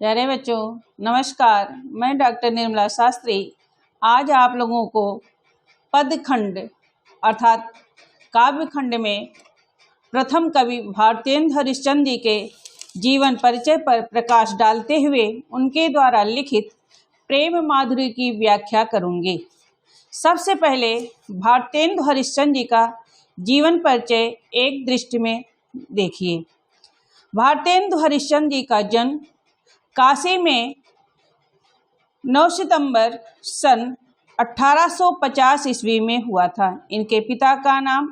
प्यारे बच्चों, नमस्कार। मैं डॉक्टर निर्मला शास्त्री आज आप लोगों को पदखंड अर्थात काव्य खंड में प्रथम कवि भारतेंदु हरिश्चंद्र जी के जीवन परिचय पर प्रकाश डालते हुए उनके द्वारा लिखित प्रेम माधुरी की व्याख्या करूंगी। सबसे पहले भारतेंदु हरिश्चंद्र जी का जीवन परिचय एक दृष्टि में देखिए। भारतेंदु हरिश्चंद्र जी का जन्म काशी में 9 सितंबर सन 1850 ईस्वी में हुआ था। इनके पिता का नाम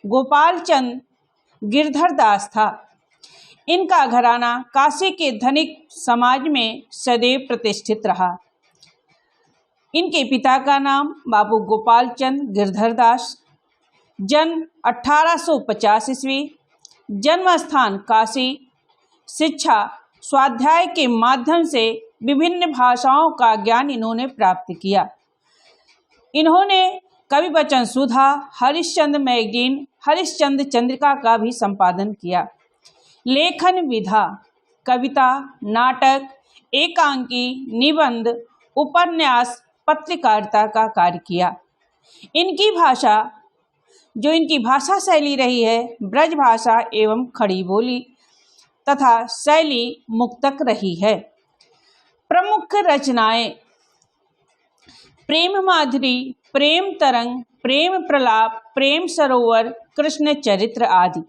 गोपाल चंद गिरधर दास था। इनका घराना काशी के धनिक समाज में सदैव प्रतिष्ठित रहा। इनके पिता का नाम बाबू गोपाल चंद गिरधर दास, जन्म 1850 ईस्वी, जन्म स्थान काशी, शिक्षा स्वाध्याय के माध्यम से विभिन्न भाषाओं का ज्ञान इन्होंने प्राप्त किया। इन्होंने कवि वचन सुधा, हरिश्चंद्र मैगजीन, हरिश्चंद्र चंद्रिका का भी संपादन किया। लेखन विधा कविता, नाटक, एकांकी, निबंध, उपन्यास, पत्रकारिता का कार्य किया। इनकी भाषा शैली रही है ब्रज भाषा एवं खड़ी बोली तथा शैली मुक्तक रही है। प्रमुख रचनाएं प्रेम माधुरी, प्रेम तरंग, प्रेम प्रलाप, प्रेम सरोवर, कृष्ण चरित्र आदि।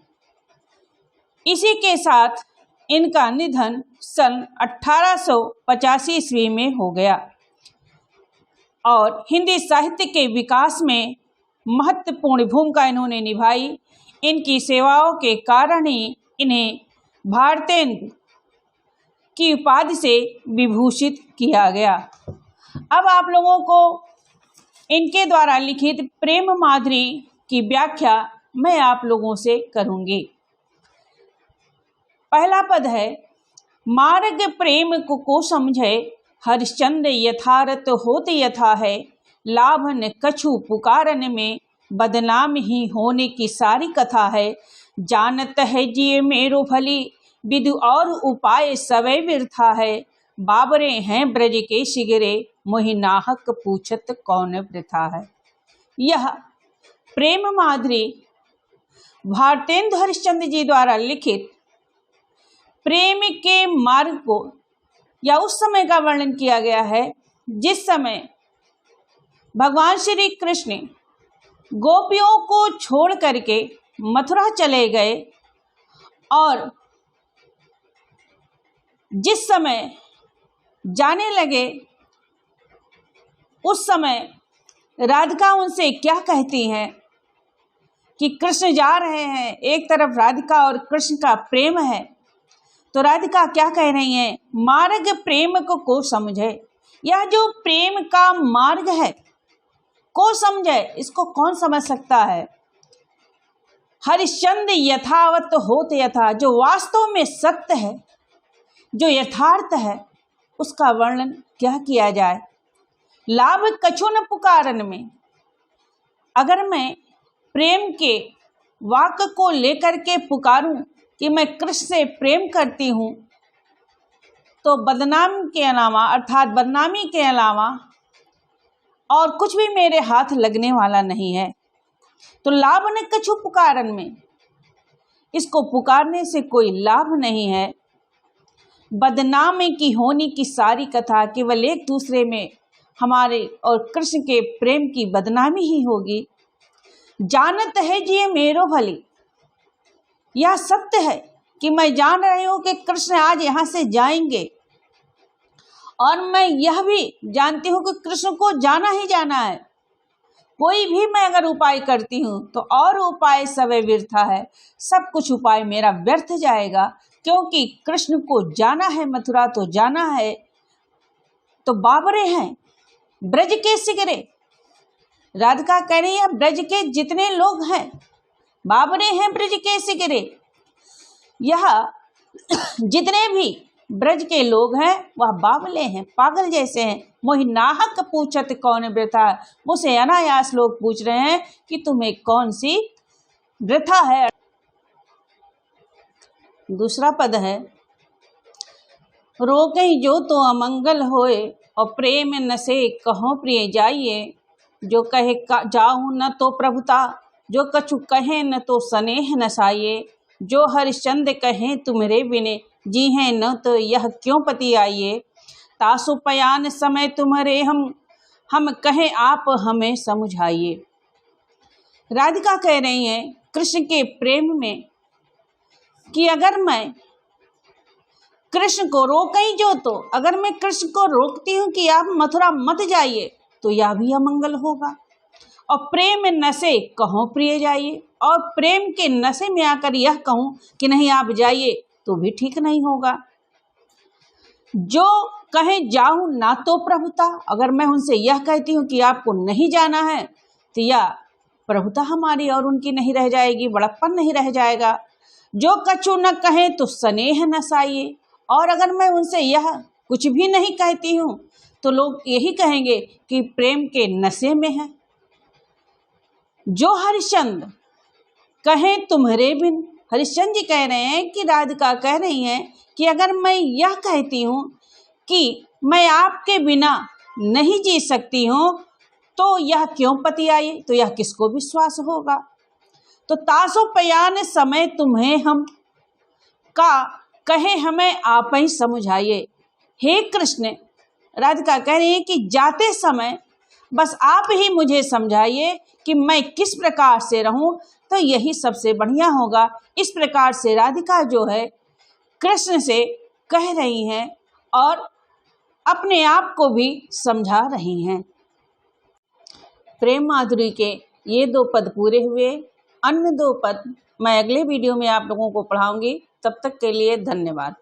इसी के साथ इनका निधन सन 1885 ईस्वी में हो गया और हिंदी साहित्य के विकास में महत्वपूर्ण भूमिका इन्होंने निभाई। इनकी सेवाओं के कारण ही इन्हें भारतेंदु की उपाधि से विभूषित किया गया। अब आप लोगों को इनके द्वारा लिखित प्रेम माधुरी की व्याख्या मैं आप लोगों से करूंगी। पहला पद है, मार्ग प्रेम को समझे, हरिश्चंद्र यथार्थ होत यथा है, लाभन कछु पुकारन में, बदनाम ही होने की सारी कथा है, जानत है जिये मेरो भली, विधु और उपाय सवै वृथा है, बाबरे हैं ब्रज के शिगरे, मोहि नाहक पूछत कौन वृथा है। यह प्रेम माधुरी भारतेंदु हरिश्चंद्र जी द्वारा लिखित प्रेम के मार्ग को या उस समय का वर्णन किया गया है जिस समय भगवान श्री कृष्ण गोपियों को छोड़ करके मथुरा चले गए और जिस समय जाने लगे उस समय राधिका उनसे क्या कहती हैं कि कृष्ण जा रहे हैं। एक तरफ राधिका और कृष्ण का प्रेम है तो राधिका क्या कह रही हैं, मार्ग प्रेम को समझे। यह जो प्रेम का मार्ग है को समझे, इसको कौन समझ सकता है। हरिश्चंद्र यथावत होत यथा, जो वास्तव में सत्य है, जो यथार्थ है, उसका वर्णन क्या किया जाए। लाभ कछु न पुकारन में, अगर मैं प्रेम के वाक्य को लेकर के पुकारूं कि मैं कृष्ण से प्रेम करती हूं तो बदनाम के अलावा अर्थात बदनामी के अलावा और कुछ भी मेरे हाथ लगने वाला नहीं है। तो लाभ न कछु पुकारन में, इसको पुकारने से कोई लाभ नहीं है। बदनाम की होने की सारी कथा, केवल एक दूसरे में हमारे और कृष्ण के प्रेम की बदनामी ही होगी। जानत है जी मेरो भली, यह सत्य है कि मैं जान रही हूं कि कृष्ण आज यहाँ से जाएंगे और मैं यह भी जानती हूं कि कृष्ण को जाना ही जाना है। कोई भी मैं अगर उपाय करती हूं तो और उपाय सवै वृथा है, सब कुछ उपाय मेरा व्यर्थ जाएगा, क्योंकि कृष्ण को जाना है, मथुरा तो जाना है। तो बाबरे हैं ब्रज के शिगरे, राधिका कह रही है ब्रज के जितने लोग हैं बाबरे हैं ब्रज के शिगरे। यह जितने भी ब्रज के लोग हैं वह बावले हैं, पागल जैसे हैं। मोहि नाहक पूछत कौन वृथा, मुझसे अनायास लोग पूछ रहे हैं कि तुम्हें कौन सी वृथा है। दूसरा पद है, रोकई जो तो अमंगल होए, और प्रेम नसे कहो प्रिय जाइए। जो कहे जाऊँ न तो प्रभुता, जो कछु कहे न तो स्नेह नसाइए। जो हरिश्चंद्र कहें तुम्हारे बिने, जी हैं न तो यह क्यों पति आइए। तासु पयान समय तुम्हारे हम कहें आप हमें समझाइए। राधिका कह रही हैं कृष्ण के प्रेम में कि अगर मैं कृष्ण को रोकई जो तो, अगर मैं कृष्ण को रोकती हूँ कि आप मथुरा मत जाइए तो यह भी अमंगल होगा। और प्रेम नशे कहो प्रिय जाइए, और प्रेम के नशे में आकर यह कहूँ कि नहीं आप जाइए तो भी ठीक नहीं होगा। जो कहे जाऊं ना तो प्रभुता, अगर मैं उनसे यह कहती हूँ कि आपको नहीं जाना है तो यह प्रभुता हमारी और उनकी नहीं रह जाएगी, बड़प्पन नहीं रह जाएगा। जो कछु न कहे तो स्नेह नसाइए, और अगर मैं उनसे यह कुछ भी नहीं कहती हूँ तो लोग यही कहेंगे कि प्रेम के नशे में है। जो हरिश्चंद्र कहें तुम्हारे बिन, हरिश्चंद्र जी कह रहे हैं कि राधिका कह रही हैं कि अगर मैं यह कहती हूँ कि मैं आपके बिना नहीं जी सकती हूँ तो यह क्यों पति आई, तो यह किसको विश्वास होगा। तो तासो पयान समय तुम्हें हम का कहे हमें आप ही समझाइए। हे कृष्ण, राधिका कह रही है कि जाते समय बस आप ही मुझे समझाइए कि मैं किस प्रकार से रहूं तो यही सबसे बढ़िया होगा। इस प्रकार से राधिका जो है कृष्ण से कह रही हैं और अपने आप को भी समझा रही हैं। प्रेम माधुरी के ये 2 पद पूरे हुए। अन्य 2 पद मैं अगले वीडियो में आप लोगों को पढ़ाऊंगी। तब तक के लिए धन्यवाद।